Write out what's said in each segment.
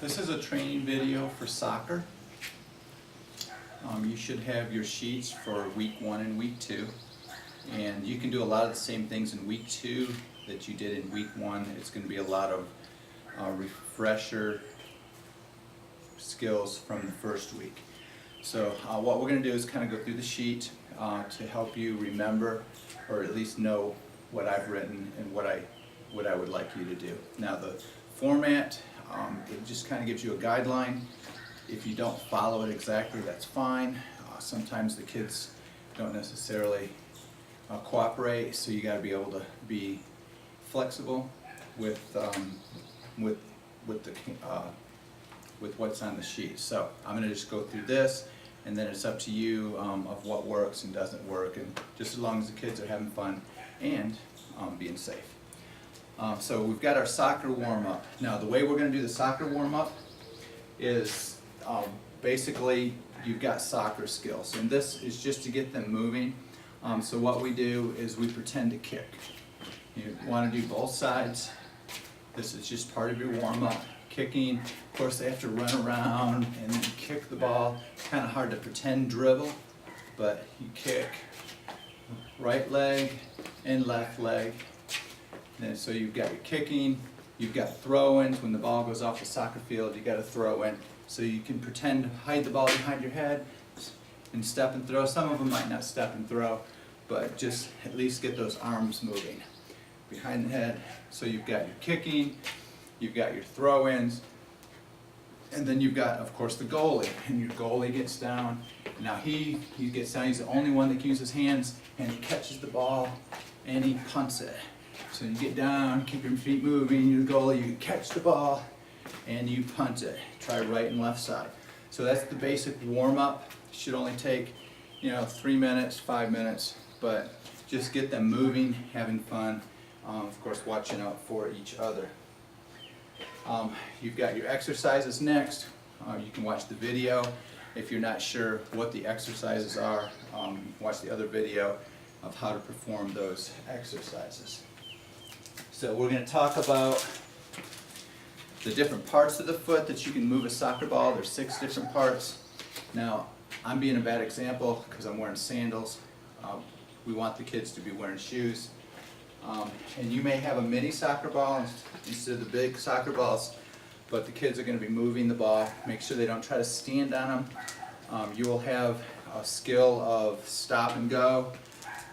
This is a training video for soccer. You should have your sheets for week 1 and week 2. And you can do a lot of the same things in week 2 that you did in week 1. It's going to be a lot of refresher skills from the first week. So what we're going to do is kind of go through the sheet to help you remember, or at least know what I've written and what I would like you to do. Now the format, it just kind of gives you a guideline. If you don't follow it exactly, that's fine. Sometimes the kids don't necessarily cooperate, so you got to be able to be flexible with what's on the sheet. So I'm going to just go through this, and then it's up to you of what works and doesn't work, and just as long as the kids are having fun and being safe. So we've got our soccer warm-up. Now the way we're going to do the soccer warm-up is basically you've got soccer skills, and this is just to get them moving. So what we do is we pretend to kick. You want to do both sides. This is just part of your warm-up. Kicking, of course they have to run around and then kick the ball. It's kind of hard to pretend dribble, but you kick right leg and left leg. And so you've got your kicking, you've got throw-ins. When the ball goes off the soccer field, you got to throw in. So you can pretend to hide the ball behind your head and step and throw. Some of them might not step and throw, but just at least get those arms moving behind the head. So you've got your kicking, you've got your throw-ins, and then you've got, of course, the goalie. And your goalie gets down. Now he gets down, he's the only one that can use his hands, and he catches the ball and he punts it. So you get down, keep your feet moving, you're the goalie, you catch the ball and you punt it. Try right and left side. So that's the basic warm-up. Should only take 3 minutes, 5 minutes, but just get them moving, having fun, of course watching out for each other. You've got your exercises next. You can watch the video. If you're not sure what the exercises are, you can watch the other video of how to perform those exercises. So we're going to talk about the different parts of the foot that you can move a soccer ball. There's 6 different parts. Now, I'm being a bad example because I'm wearing sandals. We want the kids to be wearing shoes. And you may have a mini soccer ball instead of the big soccer balls, but the kids are going to be moving the ball. Make sure they don't try to stand on them. You will have a skill of stop and go.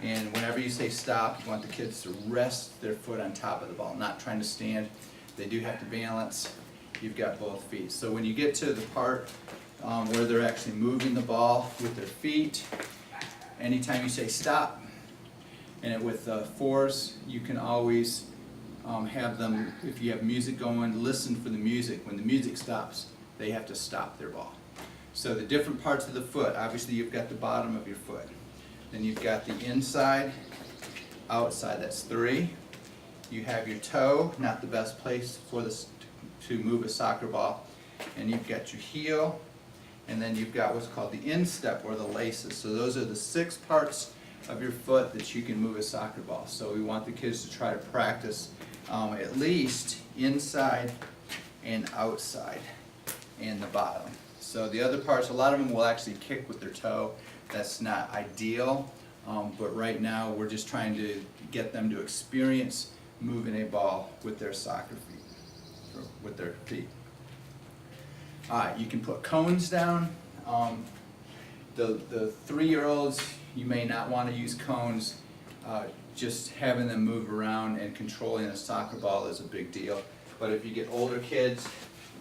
And whenever you say stop, you want the kids to rest their foot on top of the ball, not trying to stand. They do have to balance. You've got both feet. So when you get to the part where they're actually moving the ball with their feet, anytime you say stop, and with fours, you can always have them, if you have music going, listen for the music. When the music stops, they have to stop their ball. So the different parts of the foot, obviously you've got the bottom of your foot. Then you've got the inside, outside, that's 3. You have your toe, not the best place for this to move a soccer ball. And you've got your heel, and then you've got what's called the instep, or the laces. So those are the 6 parts of your foot that you can move a soccer ball. So we want the kids to try to practice at least inside and outside and the bottom. So the other parts, a lot of them will actually kick with their toe. That's not ideal, but right now we're just trying to get them to experience moving a ball with their soccer feet, or with their feet. Alright, you can put cones down. The 3-year-olds, you may not want to use cones. Just having them move around and controlling a soccer ball is a big deal. But if you get older kids,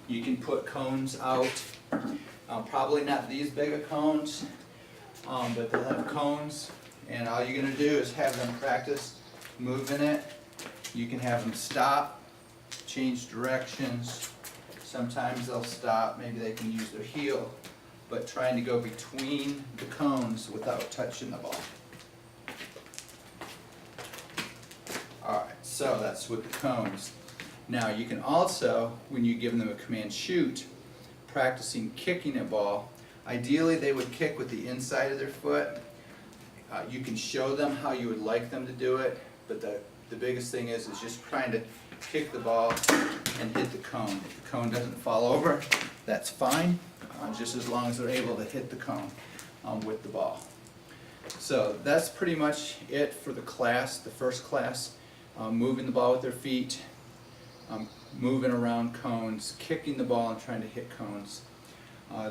you can put cones out. Probably not these big of cones, but they'll have cones, and all you're going to do is have them practice moving it. You can have them stop, change directions. Sometimes they'll stop, maybe they can use their heel, but trying to go between the cones without touching the ball. Alright, so that's with the cones. Now you can also, when you give them a command shoot, practicing kicking a ball. Ideally they would kick with the inside of their foot. You can show them how you would like them to do it, but the biggest thing is just trying to kick the ball and hit the cone. If the cone doesn't fall over, that's fine, just as long as they're able to hit the cone with the ball. So that's pretty much it for the class, the first class. Moving the ball with their feet, moving around cones, kicking the ball and trying to hit cones.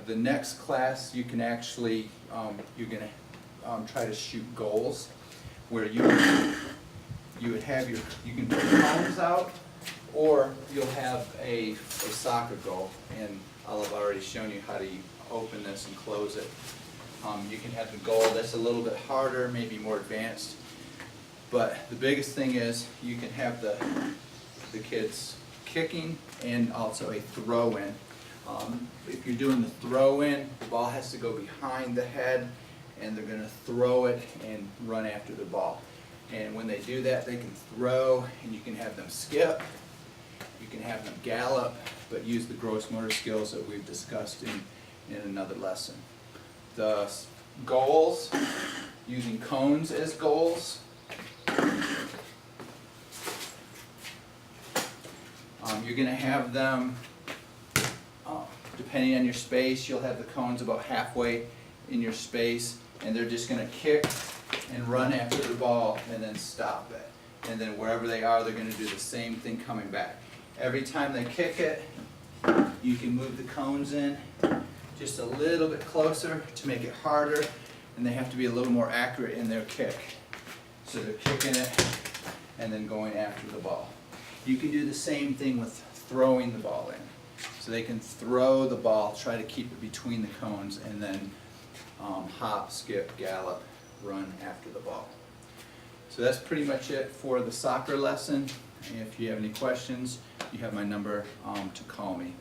The next class you can actually, you're going to try to shoot goals, where you would have you can put cones out, or you'll have a soccer goal, and I'll have already shown you how to open this and close it. You can have the goal that's a little bit harder, maybe more advanced, but the biggest thing is you can have the kids kicking and also a throw-in. If you're doing the throw-in, the ball has to go behind the head, and they're going to throw it and run after the ball. And when they do that, they can throw, and you can have them skip, you can have them gallop, but use the gross motor skills that we've discussed in another lesson. The goals, using cones as goals. You're going to have them, depending on your space, you'll have the cones about halfway in your space, and they're just going to kick and run after the ball and then stop it. And then wherever they are, they're going to do the same thing coming back. Every time they kick it, you can move the cones in just a little bit closer to make it harder, and they have to be a little more accurate in their kick. So they're kicking it and then going after the ball. You can do the same thing with throwing the ball in. So they can throw the ball, try to keep it between the cones, and then hop, skip, gallop, run after the ball. So that's pretty much it for the soccer lesson. If you have any questions, you have my number to call me.